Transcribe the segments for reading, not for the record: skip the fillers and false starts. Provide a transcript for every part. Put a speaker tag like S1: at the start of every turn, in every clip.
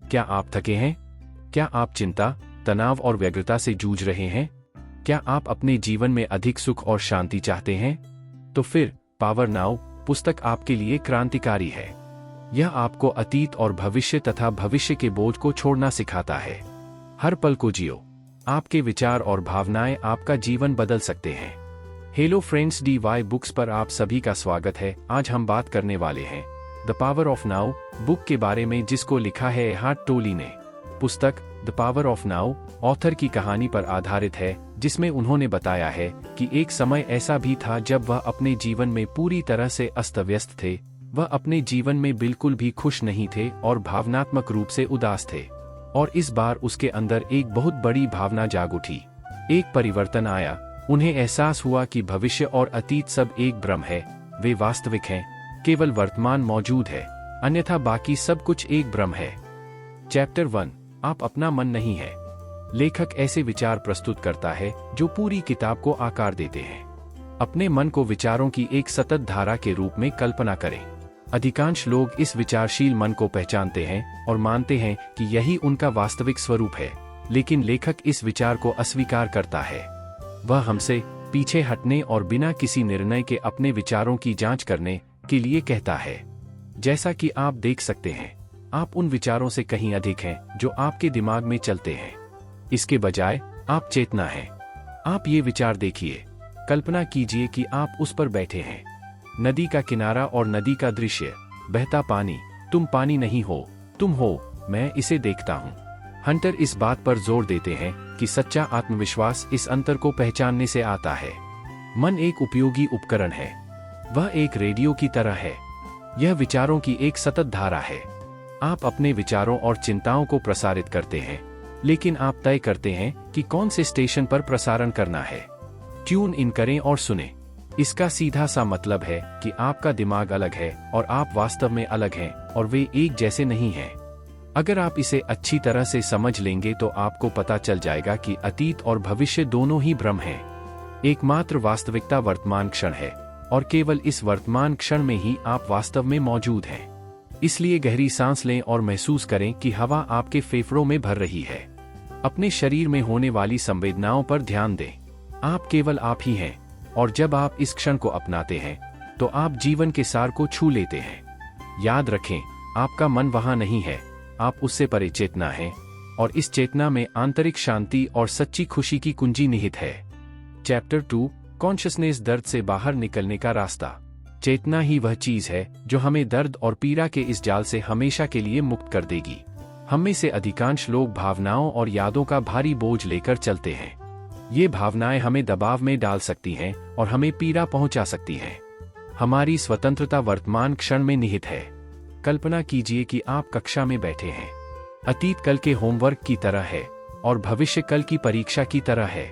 S1: क्या आप थके हैं? क्या आप चिंता, तनाव और व्यग्रता से जूझ रहे हैं? क्या आप अपने जीवन में अधिक सुख और शांति चाहते हैं? तो फिर पावर नाउ पुस्तक आपके लिए क्रांतिकारी है। यह आपको अतीत और भविष्य तथा भविष्य के बोझ को छोड़ना सिखाता है। हर पल को जियो। आपके विचार और भावनाएं आपका जीवन बदल सकते हैं। हेलो फ्रेंड्स, DY बुक्स पर आप सभी का स्वागत है। आज हम बात करने वाले हैं the power of now book के बारे में, जिसको लिखा है एहार्ट टोली ने। पुस्तक the power of now author की कहानी पर आधारित है, जिसमें उन्होंने बताया है कि एक समय ऐसा भी था जब वह अपने जीवन में पूरी तरह से अस्त व्यस्त थे। वह अपने जीवन में बिल्कुल भी खुश नहीं थे और भावनात्मक रूप से उदास थे। और इस बार उसके अंदर एक बहुत बड़ी भावना जाग उठी। एक परिवर्तन आया। उन्हें एहसास हुआ कि भविष्य और अतीत सब एक भ्रम है। वे वास्तविक हैं, केवल वर्तमान मौजूद है, अन्यथा बाकी सब कुछ एक भ्रम है। चैप्टर 1, आप अपना मन नहीं है। लेखक ऐसे विचार प्रस्तुत करता है जो पूरी किताब को आकार देते हैं। अपने मन को विचारों की एक सतत धारा के रूप में कल्पना करें। अधिकांश लोग इस विचारशील मन को पहचानते हैं और मानते हैं कि यही उनका वास्तविक स्वरूप है, लेकिन लेखक इस विचार को अस्वीकार करता है। वह हमसे पीछे हटने और बिना किसी निर्णय के अपने विचारों की जांच करने के लिए कहता है। जैसा कि आप देख सकते हैं, आप उन विचारों से कहीं अधिक हैं जो आपके दिमाग में चलते हैं। इसके बजाय आप चेतना हैं। आप ये विचार देखिए। कल्पना कीजिए कि आप उस पर बैठे हैं। नदी का किनारा और नदी का दृश्य, बहता पानी। तुम पानी नहीं हो, तुम हो, मैं इसे देखता हूँ। हंटर इस बात पर जोर देते हैं कि सच्चा आत्मविश्वास इस अंतर को पहचानने से आता है। मन एक उपयोगी उपकरण है। वह एक रेडियो की तरह है। यह विचारों की एक सतत धारा है। आप अपने विचारों और चिंताओं को प्रसारित करते हैं, लेकिन आप तय करते हैं कि कौन से स्टेशन पर प्रसारण करना है। ट्यून इन करें और सुने। इसका सीधा सा मतलब है कि आपका दिमाग अलग है और आप वास्तव में अलग हैं, और वे एक जैसे नहीं हैं। अगर आप इसे अच्छी तरह से समझ लेंगे तो आपको पता चल जाएगा कि अतीत और भविष्य दोनों ही भ्रम हैं। एकमात्र वास्तविकता वर्तमान क्षण है, और केवल इस वर्तमान क्षण में ही आप वास्तव में मौजूद हैं। इसलिए गहरी सांस लें और महसूस करें कि हवा आपके फेफड़ों में भर रही है। अपने शरीर में होने वाली संवेदनाओं पर ध्यान दें। आप केवल आप ही हैं, और जब आप इस क्षण को अपनाते हैं तो आप जीवन के सार को छू लेते हैं। याद रखें, आपका मन वहां नहीं है, आप उससे परे चेतना हैं, और इस चेतना में आंतरिक शांति और सच्ची खुशी की कुंजी निहित है। चैप्टर 2, कॉन्शियसनेस, दर्द से बाहर निकलने का रास्ता। चेतना ही वह चीज है जो हमें दर्द और पीड़ा के इस जाल से हमेशा के लिए मुक्त कर देगी। हम में से अधिकांश लोग भावनाओं और यादों का भारी बोझ लेकर चलते हैं। ये भावनाएं हमें दबाव में डाल सकती हैं और हमें पीड़ा पहुंचा सकती हैं। हमारी स्वतंत्रता वर्तमान क्षण में निहित है। कल्पना कीजिए कि आप कक्षा में बैठे हैं। अतीत कल के होमवर्क की तरह है और भविष्य कल की परीक्षा की तरह है,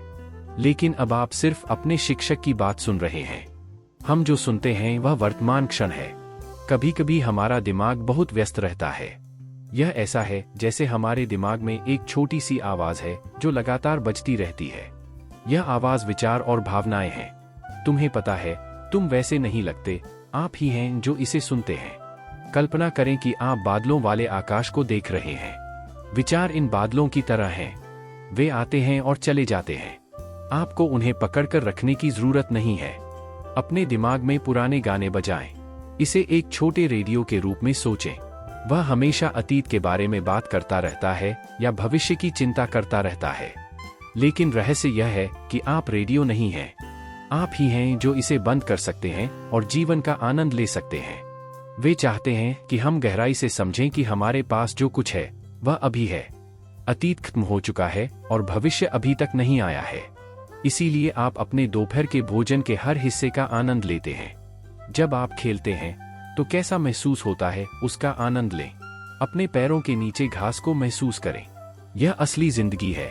S1: लेकिन अब आप सिर्फ अपने शिक्षक की बात सुन रहे हैं। हम जो सुनते हैं वह वर्तमान क्षण है। कभी कभी हमारा दिमाग बहुत व्यस्त रहता है। यह ऐसा है जैसे हमारे दिमाग में एक छोटी सी आवाज है जो लगातार बजती रहती है। यह आवाज विचार और भावनाएं हैं। तुम्हें पता है, तुम वैसे नहीं लगते, आप ही हैं जो इसे सुनते हैं। कल्पना करें कि आप बादलों वाले आकाश को देख रहे हैं। विचार इन बादलों की तरह हैं। वे आते हैं और चले जाते हैं। आपको उन्हें पकड़कर रखने की जरूरत नहीं है। अपने दिमाग में पुराने गाने बजाएं। इसे एक छोटे रेडियो के रूप में सोचें। वह हमेशा अतीत के बारे में बात करता रहता है या भविष्य की चिंता करता रहता है। लेकिन रहस्य यह है कि आप रेडियो नहीं हैं। आप ही हैं जो इसे बंद कर सकते हैं और जीवन का आनंद ले सकते हैं। वे चाहते हैं कि हम गहराई से समझें कि हमारे पास जो कुछ है वह अभी है। अतीत खत्म हो चुका है और भविष्य अभी तक नहीं आया है। इसीलिए आप अपने दोपहर के भोजन के हर हिस्से का आनंद लेते हैं। जब आप खेलते हैं तो कैसा महसूस होता है, उसका आनंद लें। अपने पैरों के नीचे घास को महसूस करें। यह असली जिंदगी है।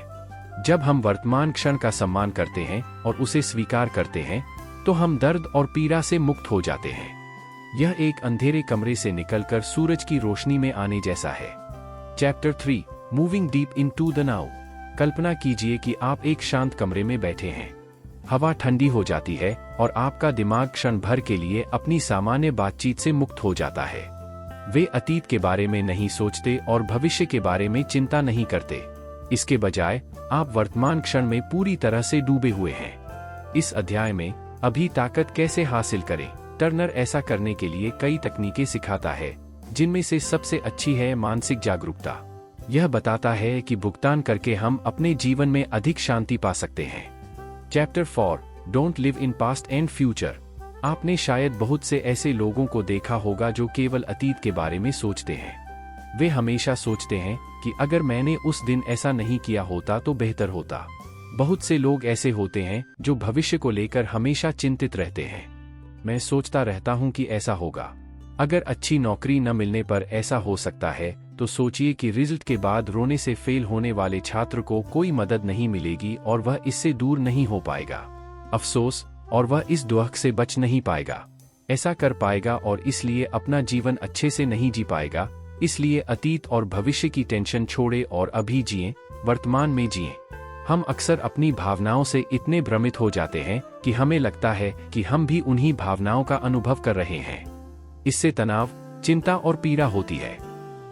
S1: जब हम वर्तमान क्षण का सम्मान करते हैं और उसे स्वीकार करते हैं तो हम दर्द और पीड़ा से मुक्त हो जाते हैं। यह एक अंधेरे कमरे से निकलकर सूरज की रोशनी में आने जैसा है। Chapter 3, moving deep into the now. कल्पना कीजिए कि आप एक शांत कमरे में बैठे हैं। हवा ठंडी हो जाती है और आपका दिमाग क्षण भर के लिए अपनी सामान्य बातचीत से मुक्त हो जाता है। वे अतीत के बारे में नहीं सोचते और भविष्य के बारे में चिंता नहीं करते। इसके बजाय आप वर्तमान क्षण में पूरी तरह से डूबे हुए हैं। इस अध्याय में अभी ताकत कैसे हासिल करें, टर्नर ऐसा करने के लिए कई तकनीकें सिखाता है, जिनमें से सबसे अच्छी है मानसिक जागरूकता। यह बताता है कि भुगतान करके हम अपने जीवन में अधिक शांति पा सकते हैं। Chapter 4 don't live in past and future. आपने शायद बहुत से ऐसे लोगों को देखा होगा जो केवल अतीत के बारे में सोचते हैं। वे हमेशा सोचते हैं कि अगर मैंने उस दिन ऐसा नहीं किया होता तो बेहतर होता। बहुत से लोग ऐसे होते हैं जो भविष्य को लेकर हमेशा चिंतित रहते हैं। मैं सोचता रहता हूं कि ऐसा होगा, अगर अच्छी नौकरी न मिलने पर ऐसा हो सकता है, तो सोचिए कि रिजल्ट के बाद रोने से फेल होने वाले छात्र को कोई मदद नहीं मिलेगी और वह इससे दूर नहीं हो पाएगा। अफसोस, और वह इस दुख से बच नहीं पाएगा। ऐसा कर पाएगा और इसलिए अपना जीवन अच्छे से नहीं जी पाएगा। इसलिए अतीत और भविष्य की टेंशन छोड़े और अभी जिएं, वर्तमान में जिएं। हम अक्सर अपनी भावनाओं से इतने भ्रमित हो जाते हैं कि हमें लगता है कि हम भी उन्हीं भावनाओं का अनुभव कर रहे हैं। इससे तनाव, चिंता और पीड़ा होती है।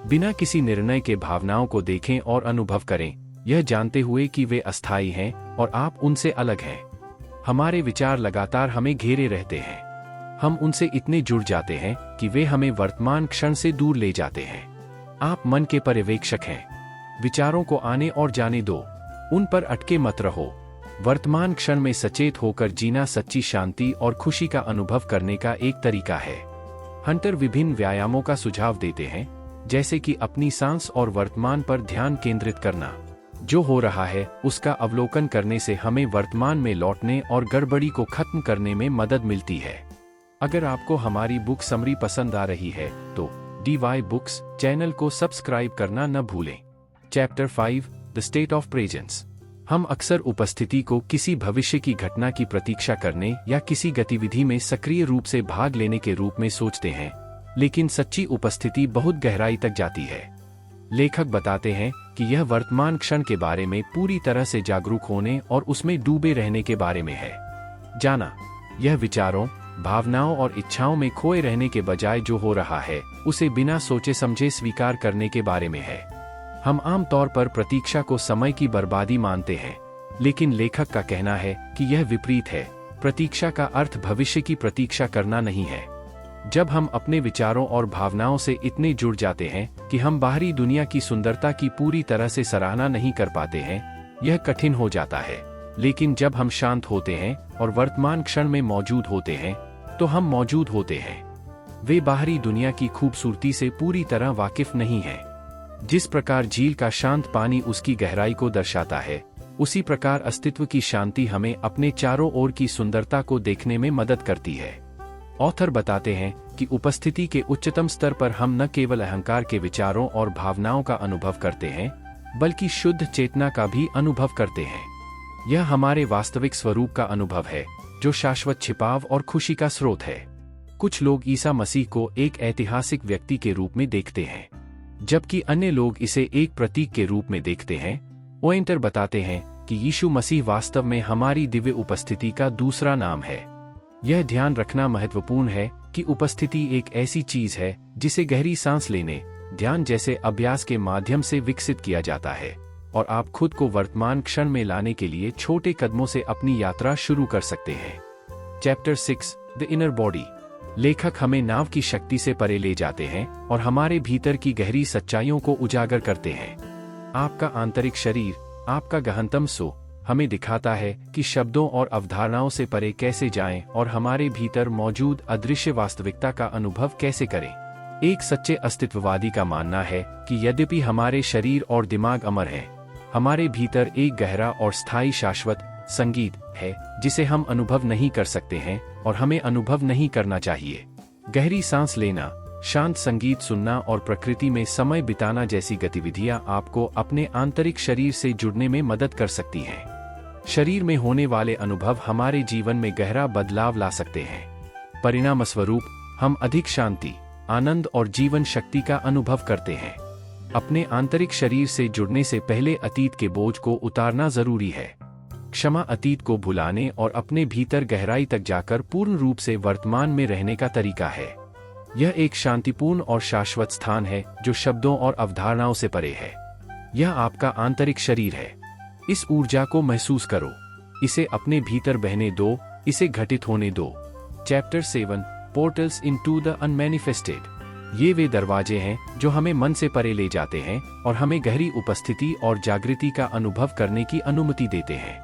S1: बिना किसी निर्णय के भावनाओं को देखें और अनुभव करें, यह जानते हुए कि वे अस्थायी हैं और आप उनसे अलग हैं। हमारे विचार लगातार हमें घेरे रहते हैं। हम उनसे इतने जुड़ जाते हैं कि वे हमें वर्तमान क्षण से दूर ले जाते हैं। आप मन के पर्यवेक्षक हैं। विचारों को आने और जाने दो, उन पर अटके मत रहो। वर्तमान क्षण में सचेत होकर जीना सच्ची शांति और खुशी का अनुभव करने का एक तरीका है। हंटर विभिन्न व्यायामों का सुझाव देते हैं, जैसे कि अपनी सांस और वर्तमान पर ध्यान केंद्रित करना। जो हो रहा है उसका अवलोकन करने से हमें वर्तमान में लौटने और गड़बड़ी को खत्म करने में मदद मिलती है। अगर आपको हमारी बुक समरी पसंद आ रही है तो DY बुक्स चैनल को सब्सक्राइब करना न भूलें। Chapter 5 the state of presence. हम अक्सर उपस्थिति को किसी भविष्य की घटना की प्रतीक्षा करने या किसी गतिविधि में सक्रिय रूप से भाग लेने के रूप में सोचते हैं, लेकिन सच्ची उपस्थिति बहुत गहराई तक जाती है। लेखक बताते हैं कि यह वर्तमान क्षण के बारे में पूरी तरह से जागरूक होने और उसमें डूबे रहने के बारे में है। जाना, यह विचारों, भावनाओं और इच्छाओं में खोए रहने के बजाय जो हो रहा है उसे बिना सोचे समझे स्वीकार करने के बारे में है। हम आम तौर पर प्रतीक्षा को समय की बर्बादी मानते हैं, लेकिन लेखक का कहना है कि यह विपरीत है। प्रतीक्षा का अर्थ भविष्य की प्रतीक्षा करना नहीं है। जब हम अपने विचारों और भावनाओं से इतने जुड़ जाते हैं कि हम बाहरी दुनिया की सुंदरता की पूरी तरह से सराहना नहीं कर पाते हैं, यह कठिन हो जाता है। लेकिन जब हम शांत होते हैं और वर्तमान क्षण में मौजूद होते हैं, तो हम मौजूद होते हैं। वे बाहरी दुनिया की खूबसूरती से पूरी तरह वाकिफ नहीं हैं। जिस प्रकार झील का शांत पानी उसकी गहराई को दर्शाता है, उसी प्रकार अस्तित्व की शांति हमें अपने चारों ओर की सुंदरता को देखने में मदद करती है। ऑथर बताते हैं कि उपस्थिति के उच्चतम स्तर पर हम न केवल अहंकार के विचारों और भावनाओं का अनुभव करते हैं, बल्कि शुद्ध चेतना का भी अनुभव करते हैं। यह हमारे वास्तविक स्वरूप का अनुभव है, जो शाश्वत छिपाव और खुशी का स्रोत है। कुछ लोग ईसा मसीह को एक ऐतिहासिक व्यक्ति के रूप में देखते हैं, जबकि अन्य लोग इसे एक प्रतीक के रूप में देखते हैं। ओएंटर बताते हैं कि यीशु मसीह वास्तव में हमारी दिव्य उपस्थिति का दूसरा नाम है। यह ध्यान रखना महत्वपूर्ण है कि उपस्थिति एक ऐसी चीज है जिसे गहरी सांस लेने, ध्यान जैसे अभ्यास के माध्यम से विकसित किया जाता है, और आप खुद को वर्तमान क्षण में लाने के लिए छोटे कदमों से अपनी यात्रा शुरू कर सकते हैं। Chapter 6 the inner body. लेखक हमें नाव की शक्ति से परे ले जाते हैं और हमारे भीतर की गहरी सच्चाइयों को उजागर करते हैं। आपका आंतरिक शरीर, आपका गहनतम सो, हमें दिखाता है कि शब्दों और अवधारणाओं से परे कैसे जाएं और हमारे भीतर मौजूद अदृश्य वास्तविकता का अनुभव कैसे करें। एक सच्चे अस्तित्ववादी का मानना है कि यद्यपि हमारे शरीर और दिमाग अमर हैं, हमारे भीतर एक गहरा और स्थायी शाश्वत संगीत है जिसे हम अनुभव नहीं कर सकते हैं और हमें अनुभव नहीं करना चाहिए। गहरी सांस लेना, शांत संगीत सुनना और प्रकृति में समय बिताना जैसी गतिविधियां आपको अपने आंतरिक शरीर से जुड़ने में मदद कर सकती हैं। शरीर में होने वाले अनुभव हमारे जीवन में गहरा बदलाव ला सकते हैं। परिणामस्वरूप हम अधिक शांति, आनंद और जीवन शक्ति का अनुभव करते हैं। अपने आंतरिक शरीर से जुड़ने से पहले अतीत के बोझ को उतारना जरूरी है। क्षमा अतीत को भुलाने और अपने भीतर गहराई तक जाकर पूर्ण रूप से वर्तमान में रहने का तरीका है। यह एक शांतिपूर्ण और शाश्वत स्थान है जो शब्दों और अवधारणाओं से परे है। यह आपका आंतरिक शरीर है। इस ऊर्जा को महसूस करो, इसे अपने भीतर बहने दो, इसे घटित होने दो। Chapter 7 portals into the unmanifested. ये वे दरवाजे हैं जो हमें मन से परे ले जाते हैं और हमें गहरी उपस्थिति और जागृति का अनुभव करने की अनुमति देते हैं।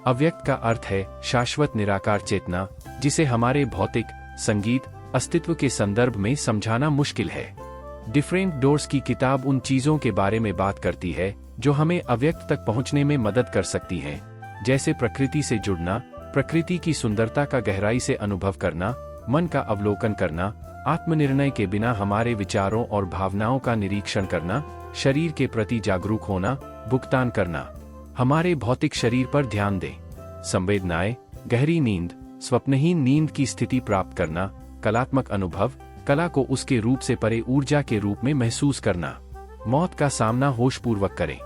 S1: अव्यक्त का अर्थ है शाश्वत निराकार चेतना, जिसे हमारे भौतिक, संगीत, अस्तित्व के संदर्भ में समझाना मुश्किल है। डिफरेंट डोर्स की किताब उन चीजों के बारे में बात करती है जो हमें अव्यक्त तक पहुंचने में मदद कर सकती हैं, जैसे प्रकृति से जुड़ना, प्रकृति की सुंदरता का गहराई से अनुभव करना, मन का अवलोकन करना, आत्मनिर्णय के बिना हमारे विचारों और भावनाओं का निरीक्षण करना, शरीर के प्रति जागरूक होना, भुगतान करना, हमारे भौतिक शरीर पर ध्यान दें, संवेदनाएं, गहरी नींद, स्वप्नहीन नींद की स्थिति प्राप्त करना, कलात्मक अनुभव, कला को उसके रूप से परे ऊर्जा के रूप में महसूस करना, मौत का सामना होशपूर्वक करें,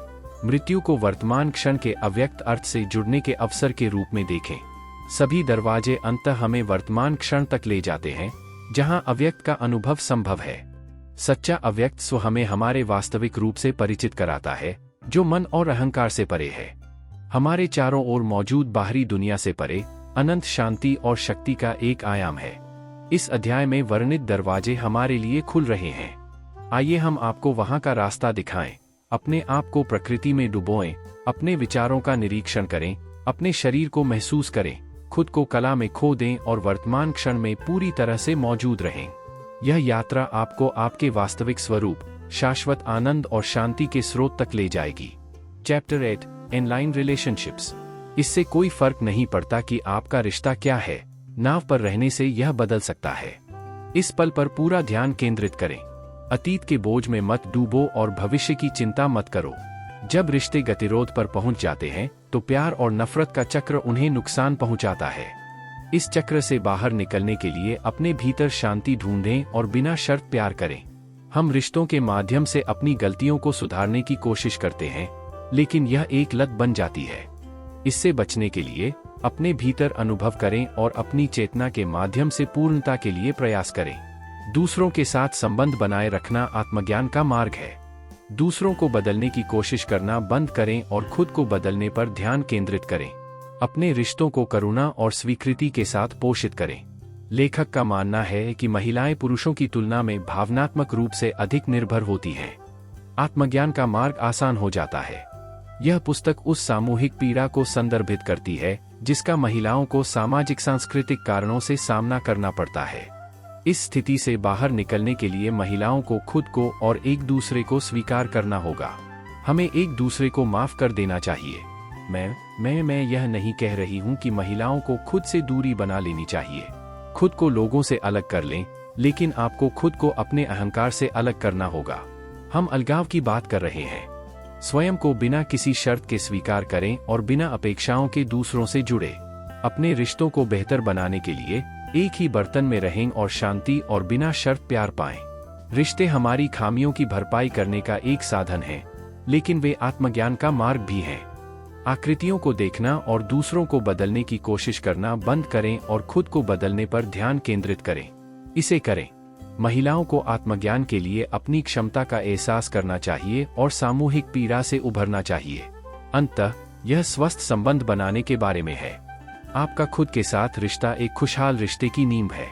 S1: मृत्यु को वर्तमान क्षण के अव्यक्त अर्थ से जुड़ने के अवसर के रूप में देखें। सभी दरवाजे अंततः हमें वर्तमान क्षण तक ले जाते हैं, जहां अव्यक्त का अनुभव संभव है। सच्चा अव्यक्त स्व हमें हमारे वास्तविक रूप से परिचित कराता है, जो मन और अहंकार से परे है। हमारे चारों ओर मौजूद बाहरी दुनिया से परे अनंत शांति और शक्ति का एक आयाम है। इस अध्याय में वर्णित दरवाजे हमारे लिए खुल रहे हैं। आइए हम आपको वहां का रास्ता दिखाएं। अपने आप को प्रकृति में डुबोएं, अपने विचारों का निरीक्षण करें, अपने शरीर को महसूस करें, खुद को कला में खो दें और वर्तमान क्षण में पूरी तरह से मौजूद रहें। यह यात्रा आपको आपके वास्तविक स्वरूप, शाश्वत आनंद और शांति के स्रोत तक ले जाएगी। Chapter 8 inline relationships. इससे कोई फर्क नहीं पड़ता कि आपका रिश्ता क्या है, नाव पर रहने से यह बदल सकता है। इस पल पर पूरा ध्यान केंद्रित करें। अतीत के बोझ में मत डूबो और भविष्य की चिंता मत करो। जब रिश्ते गतिरोध पर पहुंच जाते हैं तो प्यार और नफरत का चक्र उन्हें नुकसान पहुंचाता है। इस चक्र से बाहर निकलने के लिए अपने भीतर शांति ढूंढें और बिना शर्त प्यार करें। हम रिश्तों के माध्यम से अपनी गलतियों को सुधारने की कोशिश करते हैं, लेकिन यह एक लत बन जाती है। इससे बचने के लिए अपने भीतर अनुभव करें और अपनी चेतना के माध्यम से पूर्णता के लिए प्रयास करें। दूसरों के साथ संबंध बनाए रखना आत्मज्ञान का मार्ग है। दूसरों को बदलने की कोशिश करना बंद करें और खुद को बदलने पर ध्यान केंद्रित करें। अपने रिश्तों को करुणा और स्वीकृति के साथ पोषित करें। लेखक का मानना है कि महिलाएं पुरुषों की तुलना में भावनात्मक रूप से अधिक निर्भर होती हैं। आत्मज्ञान का मार्ग आसान हो जाता है। यह पुस्तक उस सामूहिक पीड़ा को संदर्भित करती है जिसका महिलाओं को सामाजिक सांस्कृतिक कारणों से सामना करना पड़ता है। इस स्थिति से बाहर निकलने के लिए महिलाओं को खुद को और एक दूसरे को स्वीकार करना होगा। हमें एक दूसरे को माफ कर देना चाहिए। मैं यह नहीं कह रही हूं कि महिलाओं को खुद से दूरी बना लेनी चाहिए। खुद को लोगों से अलग कर लें, लेकिन आपको खुद को अपने अहंकार से अलग करना होगा। हम अलगाव की बात कर रहे हैं। स्वयं को बिना किसी शर्त के स्वीकार करें और बिना अपेक्षाओं के दूसरों से जुड़े। अपने रिश्तों को बेहतर बनाने के लिए एक ही बर्तन में रहें और शांति और बिना शर्त प्यार पाएं। रिश्ते हमारी खामियों की भरपाई करने का एक साधन है, लेकिन वे आत्मज्ञान का मार्ग भी हैं। आकृतियों को देखना और दूसरों को बदलने की कोशिश करना बंद करें और खुद को बदलने पर ध्यान केंद्रित करें। इसे करें। महिलाओं को आत्मज्ञान के लिए अपनी क्षमता का एहसास करना चाहिए और सामूहिक पीड़ा से उभरना चाहिए। अंततः यह स्वस्थ संबंध बनाने के बारे में है। आपका खुद के साथ रिश्ता एक खुशहाल रिश्ते की नींव है।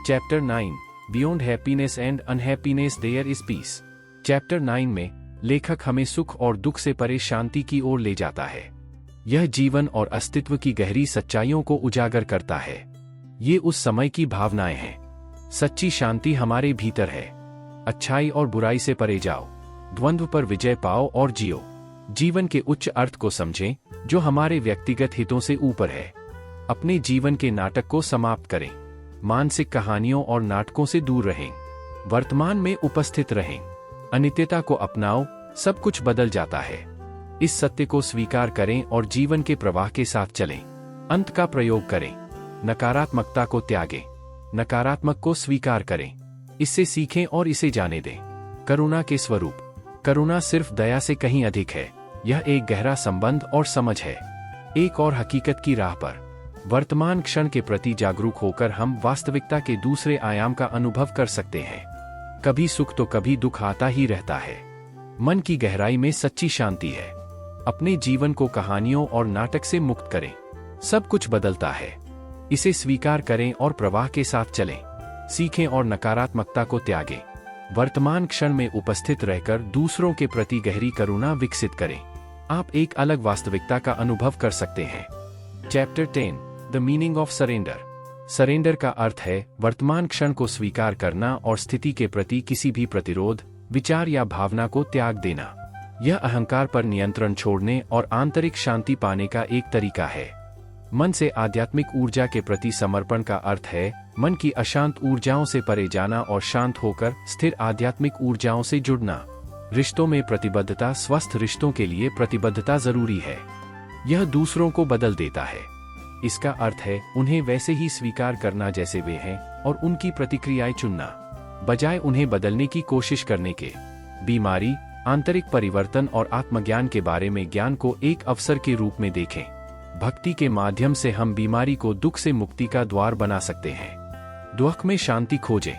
S1: Chapter 9 beyond happiness and unhappiness there is peace. Chapter 9 में लेखक हमें सुख और दुख से परे शांति की ओर ले जाता है। यह जीवन और अस्तित्व की गहरी सच्चाइयों को उजागर करता है। ये उस समय की भावनाएं हैं। सच्ची शांति हमारे भीतर है। अच्छाई और बुराई से परे जाओ, द्वंद्व पर विजय पाओ और जियो। जीवन के उच्च अर्थ को समझें जो हमारे व्यक्तिगत हितों से ऊपर है। अपने जीवन के नाटक को समाप्त करें। मानसिक कहानियों और नाटकों से दूर रहें। वर्तमान में उपस्थित रहें। अनित्यता को अपनाओ, सब कुछ बदल जाता है। इस सत्य को स्वीकार करें और जीवन के प्रवाह के साथ चलें। अंत का प्रयोग करें। नकारात्मकता को त्यागें। नकारात्मक को स्वीकार करें। इससे सीखें और इसे जाने दें। करुणा के स्वरूप। करुणा सिर्फ दया से कहीं अधिक है। यह एक गहरा संबंध और समझ है। एक और हकीकत की राह पर। वर्तमान क्षण के प्रति जागरूक होकर हम वास्तविकता के दूसरे आयाम का अनुभव कर सकते हैं। कभी सुख तो कभी दुख आता ही रहता है। मन की गहराई में सच्ची शांति है। अपने जीवन को कहानियों और नाटक से मुक्त करें। सब कुछ बदलता है। इसे स्वीकार करें और प्रवाह के साथ चलें। सीखें और नकारात्मकता को त्यागें। वर्तमान क्षण में उपस्थित रहकर दूसरों के प्रति गहरी करुणा विकसित करें। आप एक अलग वास्तविकता का अनुभव कर सकते हैं। Chapter 10 the meaning of surrender. Surrender का अर्थ है वर्तमान क्षण को स्वीकार करना और स्थिति के प्रति किसी भी प्रतिरोध, विचार या भावना को त्याग देना। यह अहंकार पर नियंत्रण छोड़ने और आंतरिक शांति पाने का एक तरीका है। मन से आध्यात्मिक ऊर्जा के प्रति समर्पण का अर्थ है मन की अशांत ऊर्जाओं से परे जाना और शांत होकर स्थिर आध्यात्मिक ऊर्जाओं से जुड़ना। रिश्तों में प्रतिबद्धता। स्वस्थ रिश्तों के लिए प्रतिबद्धता जरूरी है। यह दूसरों को बदल देता है। इसका अर्थ है उन्हें वैसे ही स्वीकार करना जैसे वे हैं और उनकी प्रतिक्रियाएं चुनना, बजाय उन्हें बदलने की कोशिश करने के। बीमारी, आंतरिक परिवर्तन और आत्मज्ञान के बारे में ज्ञान को एक अवसर के रूप में देखें। भक्ति के माध्यम से हम बीमारी को दुख से मुक्ति का द्वार बना सकते हैं। दुख में शांति खोजें।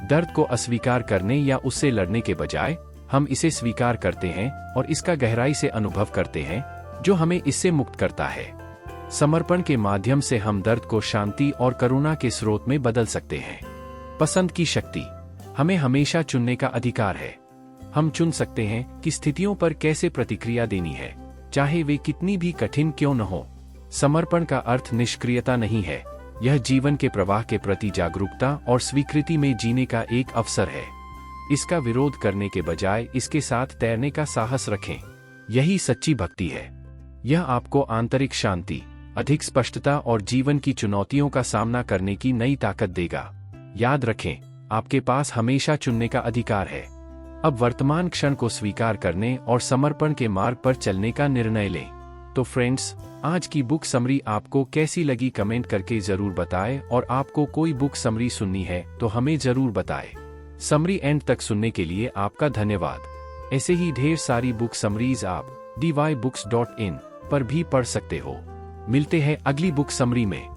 S1: दर्द को अस्वीकार करने या उससे लड़ने के बजाय हम इसे स्वीकार करते हैं और इसका गहराई से अनुभव करते हैं, जो हमें इससे मुक्त करता है। समर्पण के माध्यम से हम दर्द को शांति और करुणा के स्रोत में बदल सकते हैं। पसंद की शक्ति। हमें हमेशा चुनने का अधिकार है। हम चुन सकते हैं कि स्थितियों पर कैसे प्रतिक्रिया देनी है, चाहे वे कितनी भी कठिन क्यों न हो। समर्पण का अर्थ निष्क्रियता नहीं है। यह जीवन के प्रवाह के प्रति जागरूकता और स्वीकृति में जीने का एक अवसर है। इसका विरोध करने के बजाय इसके साथ तैरने का साहस रखें। यही सच्ची भक्ति है। यह आपको आंतरिक शांति, अधिक स्पष्टता और जीवन की चुनौतियों का सामना करने की नई ताकत देगा। याद रखें, आपके पास हमेशा चुनने का अधिकार है। अब वर्तमान क्षण को स्वीकार करने और समर्पण के मार्ग पर चलने का निर्णय लें। तो फ्रेंड्स, आज की बुक समरी आपको कैसी लगी कमेंट करके जरूर बताएं, और आपको कोई बुक समरी सुननी है तो हमें जरूर बताएं। समरी एंड तक सुनने के लिए आपका धन्यवाद। ऐसे ही ढेर सारी बुक समरीज आप dybooks.in पर भी पढ़ सकते हो। मिलते हैं अगली बुक समरी में।